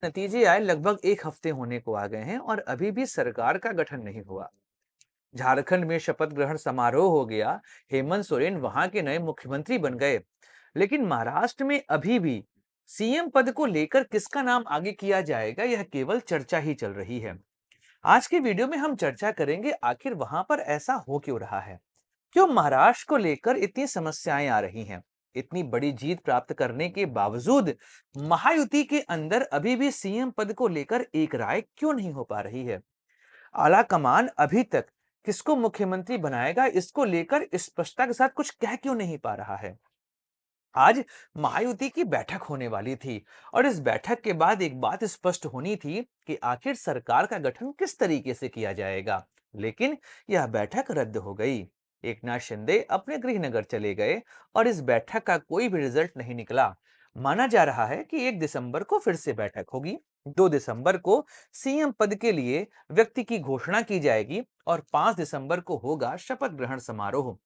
नतीजे आए लगभग एक हफ्ते होने को आ गए हैं और अभी भी सरकार का गठन नहीं हुआ। झारखंड में शपथ ग्रहण समारोह हो गया, हेमंत सोरेन वहां के नए मुख्यमंत्री बन गए, लेकिन महाराष्ट्र में अभी भी सीएम पद को लेकर किसका नाम आगे किया जाएगा, यह केवल चर्चा ही चल रही है। आज के वीडियो में हम चर्चा करेंगे आखिर वहां पर ऐसा हो क्यों रहा है, क्यों महाराष्ट्र को लेकर इतनी समस्याएं आ रही हैं, इतनी बड़ी जीत प्राप्त करने के बावजूद महायुति के अंदर अभी भी सीएम पद को लेकर एक राय क्यों नहीं हो पा रही है। आला कमान अभी तक किसको मुख्यमंत्री बनाएगा, इसको लेकर स्पष्टता के साथ कुछ कह क्यों नहीं पा रहा है। आज महायुति की बैठक होने वाली थी और इस बैठक के बाद एक बात स्पष्ट होनी थी कि आखिर सरकार का गठन किस तरीके से किया जाएगा, लेकिन यह बैठक रद्द हो गई। एकनाथ शिंदे अपने गृहनगर चले गए और इस बैठक का कोई भी रिजल्ट नहीं निकला। माना जा रहा है कि 1 दिसंबर को फिर से बैठक होगी, 2 दिसंबर को सीएम पद के लिए व्यक्ति की घोषणा की जाएगी और 5 दिसंबर को होगा शपथ ग्रहण समारोह।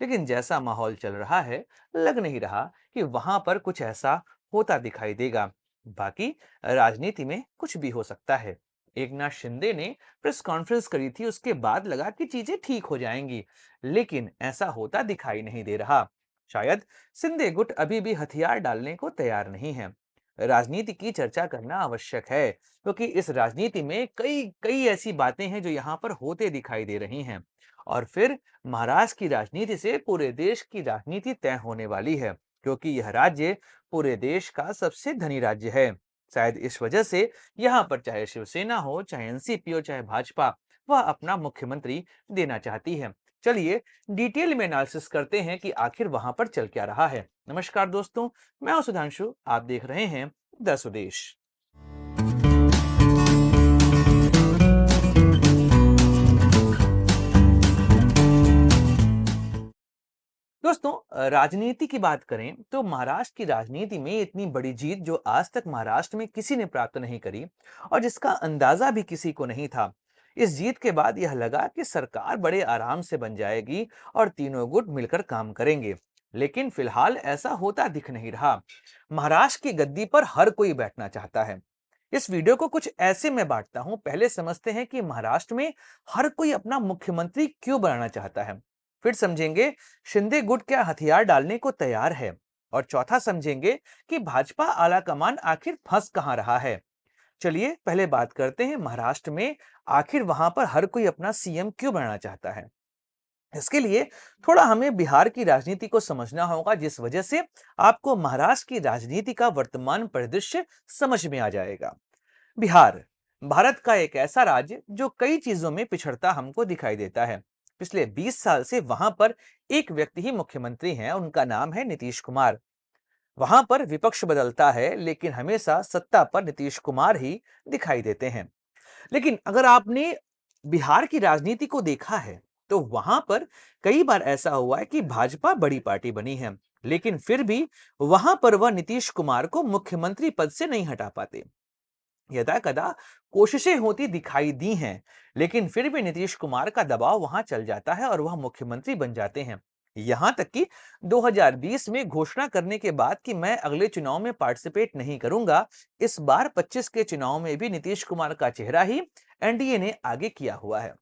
लेकिन जैसा माहौल चल रहा है, लग नहीं रहा कि वहां पर कुछ ऐसा होता दिखाई देगा। बाकी राजनीति में कुछ भी हो सकता है। एकनाथ शिंदे ने प्रेस कॉन्फ्रेंस करी थी, उसके बाद लगा कि चीजें ठीक हो जाएंगी, लेकिन ऐसा होता दिखाई नहीं दे रहा। शायद शिंदे गुट अभी भी हथियार डालने को तैयार नहीं है। राजनीति की चर्चा करना आवश्यक है, क्योंकि इस राजनीति में कई कई ऐसी बातें हैं जो यहाँ पर होते दिखाई दे रही हैं। और फिर महाराष्ट्र की राजनीति से पूरे देश की राजनीति तय होने वाली है, क्योंकि यह राज्य पूरे देश का सबसे धनी राज्य है। शायद इस वजह से यहाँ पर चाहे शिवसेना हो, चाहे एनसीपी हो, चाहे भाजपा, वह अपना मुख्यमंत्री देना चाहती है। चलिए डिटेल में एनालिसिस करते हैं कि आखिर वहां पर चल क्या रहा है। नमस्कार दोस्तों, मैं हूं सुधांशु, आप देख रहे हैं द स्वदेश। दोस्तों, राजनीति की बात करें तो महाराष्ट्र की राजनीति में इतनी बड़ी जीत जो आज तक महाराष्ट्र में किसी ने प्राप्त नहीं करी और जिसका अंदाजा भी किसी को नहीं था। इस जीत के बाद यह लगा कि सरकार बड़े आराम से बन जाएगी और तीनों गुट मिलकर काम करेंगे, लेकिन फिलहाल ऐसा होता दिख नहीं रहा। महाराष्ट्र की गद्दी पर हर कोई बैठना चाहता है। इस वीडियो को कुछ ऐसे में बांटता हूं, पहले समझते हैं कि महाराष्ट्र में हर कोई अपना मुख्यमंत्री क्यों बनाना चाहता है, फिर समझेंगे शिंदे गुट क्या हथियार डालने को तैयार है, और चौथा समझेंगे कि भाजपा आलाकमान आखिर फंस कहां रहा है। चलिए पहले बात करते हैं महाराष्ट्र में आखिर वहां पर हर कोई अपना सीएम क्यों बनाना चाहता है। इसके लिए थोड़ा हमें बिहार की राजनीति को समझना होगा, जिस वजह से आपको महाराष्ट्र की राजनीति का वर्तमान परिदृश्य समझ में आ जाएगा। बिहार भारत का एक ऐसा राज्य जो कई चीजों में पिछड़ता हमको दिखाई देता है। पिछले 20 साल से वहां पर एक व्यक्ति ही मुख्यमंत्री हैं, उनका नाम है नीतीश कुमार। वहां पर विपक्ष बदलता है, लेकिन हमेशा सत्ता पर नीतीश कुमार ही दिखाई देते हैं। लेकिन अगर आपने बिहार की राजनीति को देखा है तो वहां पर कई बार ऐसा हुआ है कि भाजपा बड़ी पार्टी बनी है, लेकिन फिर भी वहां पर वह नीतीश कुमार को मुख्यमंत्री पद से नहीं हटा पाते। यदा कदा कोशिशें होती दिखाई दी हैं, लेकिन फिर भी नीतीश कुमार का दबाव वहां चल जाता है और वह मुख्यमंत्री बन जाते हैं। यहां तक कि 2020 में घोषणा करने के बाद कि मैं अगले चुनाव में पार्टिसिपेट नहीं करूंगा, इस बार 25 के चुनाव में भी नीतीश कुमार का चेहरा ही एनडीए ने आगे किया हुआ है।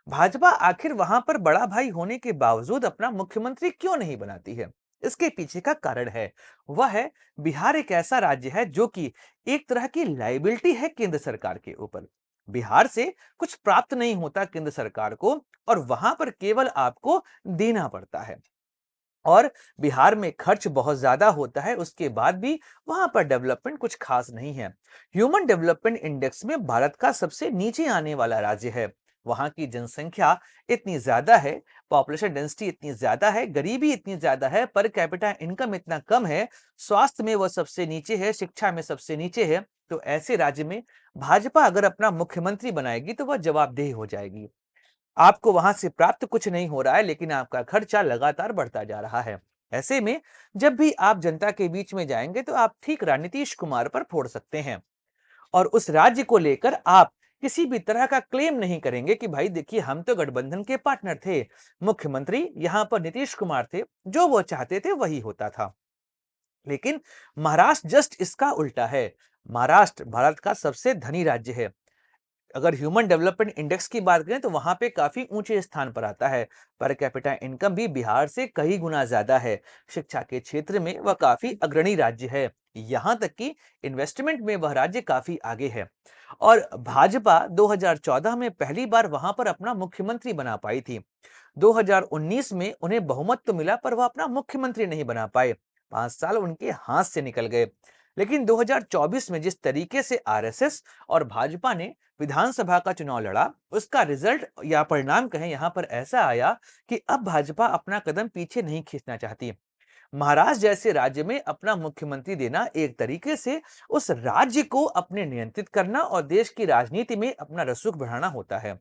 भाजपा आखिर वहां पर बड़ा भाई होने के बावजूद अपना मुख्यमंत्री क्यों नहीं बनाती है? इसके पीछे का कारण है, वह है बिहार एक ऐसा राज्य है जो कि एक तरह की लाइबिलिटी है केंद्र सरकार के ऊपर। बिहार से कुछ प्राप्त नहीं होता केंद्र सरकार को, और वहां पर केवल आपको देना पड़ता है। और बिहार में खर्च बहुत ज्यादा होता है, उसके बाद भी वहां पर डेवलपमेंट कुछ खास नहीं है। ह्यूमन डेवलपमेंट इंडेक्स में भारत का सबसे नीचे आने वाला राज्य है। वहां की जनसंख्या इतनी ज्यादा है, पॉपुलेशन डेंसिटी इतनी ज्यादा है, गरीबी इतनी ज्यादा है, पर कैपिटा इनकम इतना कम है, स्वास्थ्य में वह सबसे नीचे है, शिक्षा में सबसे नीचे है। तो ऐसे राज्य में भाजपा अगर अपना मुख्यमंत्री बनाएगी तो वह जवाबदेह हो जाएगी। आपको वहां से प्राप्त कुछ नहीं हो रहा है, लेकिन आपका खर्चा लगातार बढ़ता जा रहा है। ऐसे में जब भी आप जनता के बीच में जाएंगे तो आप ठीक नीतीश कुमार पर फोड़ सकते हैं, और उस राज्य को लेकर आप किसी भी तरह का क्लेम नहीं करेंगे कि भाई देखिए हम तो गठबंधन के पार्टनर थे, मुख्यमंत्री यहां पर नीतीश कुमार थे, जो वो चाहते थे वही होता था। लेकिन महाराष्ट्र जस्ट इसका उल्टा है। महाराष्ट्र भारत का सबसे धनी राज्य है। अगर ह्यूमन डेवलपमेंट इंडेक्स की बात करें तो वहां पे काफी ऊंचे स्थान पर आता है। पर कैपिटा इनकम भी बिहार से कई गुना ज्यादा है। शिक्षा के क्षेत्र में वह काफी अग्रणी राज्य है। यहाँ तक कि इन्वेस्टमेंट में वह राज्य काफी आगे है। और भाजपा 2014 में पहली बार वहां पर अपना मुख्यमंत्री बना पाई थी। 2019 में उन्हें बहुमत तो मिला पर वह अपना मुख्यमंत्री नहीं बना पाए। 5 साल उनके हाथ से निकल गए। लेकिन 2024 में जिस तरीके से आरएसएस और भाजपा ने विधानसभा का चुनाव लड़ा, उसका रिजल्ट या परिणाम कहें यहां पर ऐसा आया कि अब भाजपा अपना कदम पीछे नहीं खींचना चाहती। महाराष्ट्र जैसे राज्य में अपना मुख्यमंत्री देना एक तरीके से उस राज्य को अपने नियंत्रित करना और देश की राजनीति में अपना रसूख बढ़ाना होता है।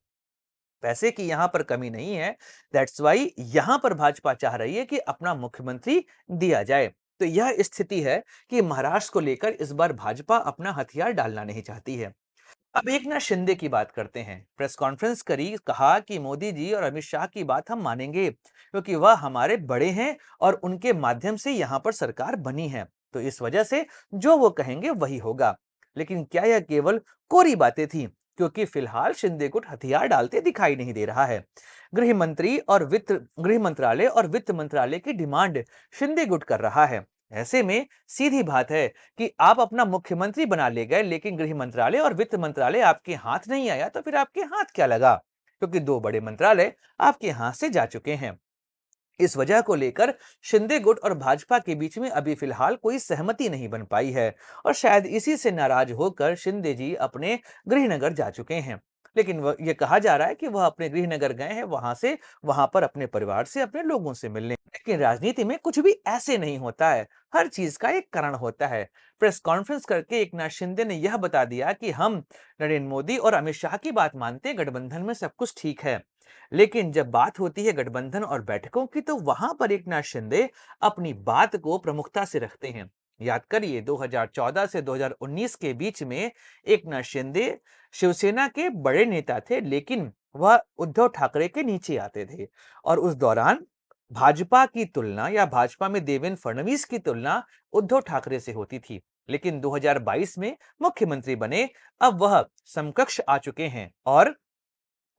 पैसे की यहां पर कमी नहीं है। दैट्स वाई यहां पर भाजपा चाह रही है कि अपना मुख्यमंत्री दिया जाए। तो यह स्थिति है कि महाराष्ट्र को लेकर इस बार भाजपा अपना हथियार डालना नहीं चाहती है। अब एक ना शिंदे की बात करते हैं। प्रेस कॉन्फ्रेंस करी, कहा कि मोदी जी और अमित शाह की बात हम मानेंगे क्योंकि वह हमारे बड़े हैं और उनके माध्यम से यहाँ पर सरकार बनी है। तो इस वजह से जो वो कहेंगे वही होगा। लेकिन क्या यह केवल कोरी बातें थी? क्योंकि फिलहाल शिंदे गुट हथियार डालते दिखाई नहीं दे रहा है। गृह मंत्रालय और वित्त मंत्रालय की डिमांड शिंदे गुट कर रहा है। ऐसे में सीधी बात है कि आप अपना मुख्यमंत्री बना ले गए, लेकिन गृह मंत्रालय और वित्त मंत्रालय आपके हाथ नहीं आया, तो फिर आपके हाथ क्या लगा? क्योंकि दो बड़े मंत्रालय आपके हाथ से जा चुके हैं। इस वजह को लेकर शिंदे गुट और भाजपा के बीच में अभी फिलहाल कोई सहमति नहीं बन पाई है। और शायद इसी से नाराज होकर शिंदे जी अपने गृहनगर जा चुके हैं। लेकिन वह ये कहा जा रहा है कि वह अपने गृहनगर गए हैं, वहां पर अपने परिवार से, अपने लोगों से मिलने। लेकिन राजनीति में कुछ भी ऐसे नहीं होता है। हर चीज का एक कारण होता है। प्रेस कॉन्फ्रेंस करके एकनाथ शिंदे ने यह बता दिया कि हम नरेंद्र मोदी और अमित शाह की बात मानते हैं, गठबंधन में सब कुछ ठीक है। लेकिन जब बात होती है गठबंधन और बैठकों की, तो वहां पर एकनाथ शिंदे अपनी बात को प्रमुखता से रखते हैं। याद करिए, 2014 से 2019 के बीच में एकनाथ शिंदे शिवसेना के बड़े नेता थे, लेकिन वह उद्धव ठाकरे के नीचे आते थे। और उस दौरान भाजपा की तुलना या भाजपा में देवेंद्र फडणवीस की तुलना उद्धव ठाकरे से होती थी। लेकिन 2022 में मुख्यमंत्री बने, अब वह समकक्ष आ चुके हैं। और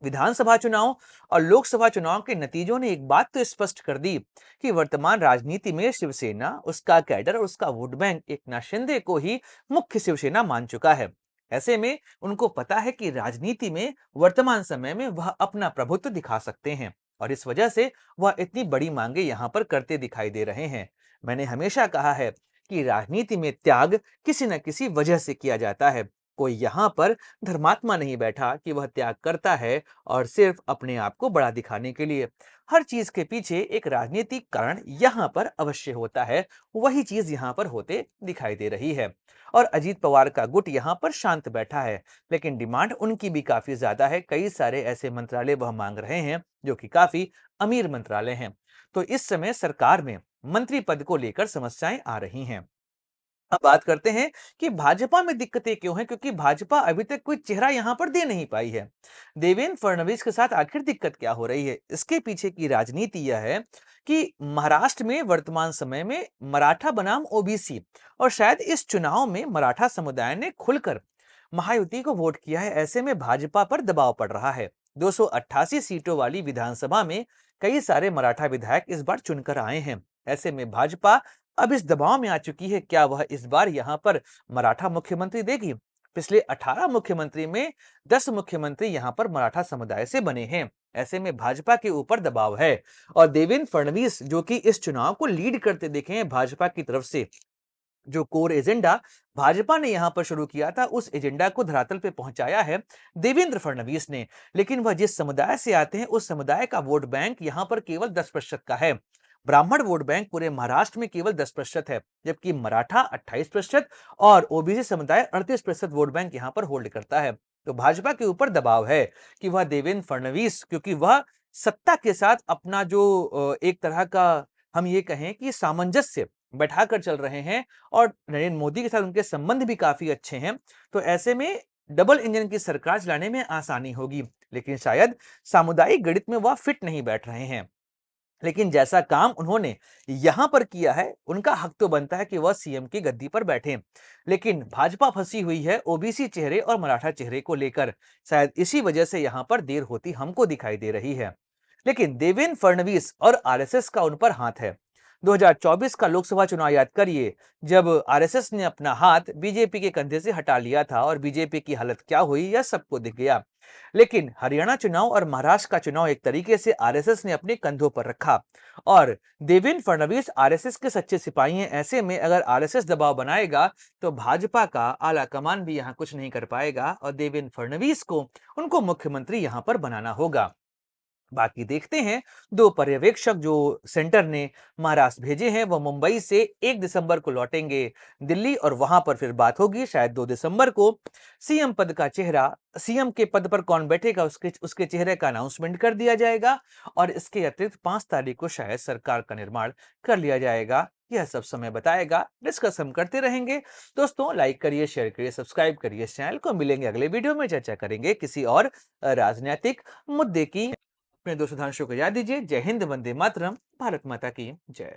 विधानसभा चुनाव और लोकसभा चुनाव के नतीजों ने एक बात तो स्पष्ट कर दी कि वर्तमान राजनीति में शिवसेना, उसका कैडर और उसका वोट बैंक एकनाथ शिंदे को ही मुख्य शिवसेना मान चुका है। ऐसे में उनको पता है कि राजनीति में वर्तमान समय में वह अपना प्रभुत्व दिखा सकते हैं। और इस वजह से वह इतनी बड़ी मांगे यहां पर करते दिखाई दे रहे हैं। मैंने हमेशा कहा है कि राजनीति में त्याग किसी न किसी वजह से किया जाता है। कोई यहाँ पर धर्मात्मा नहीं बैठा कि वह त्याग करता है और सिर्फ अपने आप को बड़ा दिखाने के लिए। हर चीज के पीछे एक राजनीतिक कारण यहाँ पर अवश्य होता है। वही चीज यहाँ पर होते दिखाई दे रही है। और अजीत पवार का गुट यहाँ पर शांत बैठा है, लेकिन डिमांड उनकी भी काफी ज्यादा है। कई सारे ऐसे मंत्रालय वह मांग रहे हैं जो कि काफी अमीर मंत्रालय हैं। तो इस समय सरकार में मंत्री पद को लेकर समस्याएं आ रही हैं। अब बात करते हैं कि भाजपा में दिक्कतें क्यों हैं, क्योंकि भाजपा अभी तक कोई चेहरा यहां पर दे नहीं पाई है। देवेंद्र फडणवीस के साथ आखिर दिक्कत क्या हो रही है? इसके पीछे की राजनीति यह है कि महाराष्ट्र में वर्तमान समय में मराठा बनाम ओबीसी, और शायद इस चुनाव में मराठा समुदाय ने खुलकर महायुति को वोट किया है। ऐसे में भाजपा पर दबाव पड़ रहा है। 288 सीटों वाली विधानसभा में कई सारे मराठा विधायक इस बार चुनकर आए हैं। ऐसे में भाजपा अब इस दबाव में आ चुकी है, क्या वह इस बार यहां पर मराठा मुख्यमंत्री देगी? पिछले 18 मुख्यमंत्री में 10 मुख्यमंत्री यहां पर मराठा समुदाय से बने हैं। ऐसे में भाजपा के ऊपर दबाव है। और देवेंद्र फडणवीस जो कि इस चुनाव को लीड करते दिखे हैं भाजपा की तरफ से, जो कोर एजेंडा भाजपा ने यहां पर शुरू किया था, उस एजेंडा को धरातल पे पहुंचाया है देवेंद्र फडणवीस ने। लेकिन वह जिस समुदाय से आते हैं, उस समुदाय का वोट बैंक यहां पर केवल 10% का है। ब्राह्मण वोट बैंक पूरे महाराष्ट्र में केवल 10% है, जबकि मराठा 28% और ओबीसी समुदाय 38% वोट बैंक यहां पर होल्ड करता है। तो भाजपा के ऊपर दबाव है कि वह देवेंद्र फडणवीस, क्योंकि वह सत्ता के साथ अपना जो एक तरह का हम ये कहें कि सामंजस्य बैठाकर चल रहे हैं, और नरेंद्र मोदी के साथ उनके संबंध भी काफी अच्छे हैं। तो ऐसे में डबल इंजन की सरकार चलाने में आसानी होगी। लेकिन शायद सामुदायिक गणित में वह फिट नहीं बैठ रहे हैं। लेकिन जैसा काम उन्होंने यहाँ पर किया है, उनका हक तो बनता है कि वह सीएम की गद्दी पर बैठें। लेकिन भाजपा फंसी हुई है ओबीसी चेहरे और मराठा चेहरे को लेकर। शायद इसी वजह से यहाँ पर देर होती हमको दिखाई दे रही है। लेकिन देवेंद्र फडणवीस और आरएसएस का उन पर हाथ है। 2024 का लोकसभा चुनाव याद करिए, जब आरएसएस ने अपना हाथ बीजेपी के कंधे से हटा लिया था और बीजेपी की हालत क्या हुई यह सबको दिख गया। लेकिन हरियाणा चुनाव और महाराष्ट्र का चुनाव एक तरीके से आरएसएस ने अपने कंधों पर रखा। और देवेंद्र फडणवीस आरएसएस के सच्चे सिपाही हैं। ऐसे में अगर आरएसएस दबाव बनाएगा तो भाजपा का आला कमान भी यहाँ कुछ नहीं कर पाएगा और देवेंद्र फडणवीस को उनको मुख्यमंत्री यहाँ पर बनाना होगा। बाकी देखते हैं। दो पर्यवेक्षक जो सेंटर ने महाराष्ट्र भेजे हैं वो मुंबई से 1 दिसंबर को लौटेंगे दिल्ली और वहां पर फिर बात होगी। शायद 2 दिसंबर को सीएम पद का चेहरा, सीएम के पद पर कौन बैठेगा उसके उसके चेहरे का अनाउंसमेंट कर दिया जाएगा। और इसके अतिरिक्त 5 तारीख को शायद सरकार का निर्माण कर लिया जाएगा। यह सब समय बताएगा। डिस्कस हम करते रहेंगे। दोस्तों लाइक करिए, शेयर करिए, सब्सक्राइब करिए इस चैनल को। मिलेंगे अगले वीडियो में, चर्चा करेंगे किसी और राजनीतिक मुद्दे की। अपने दोस्त सुधांशु को याद दीजिए। जय हिंद, वंदे मातरम, भारत माता की जय।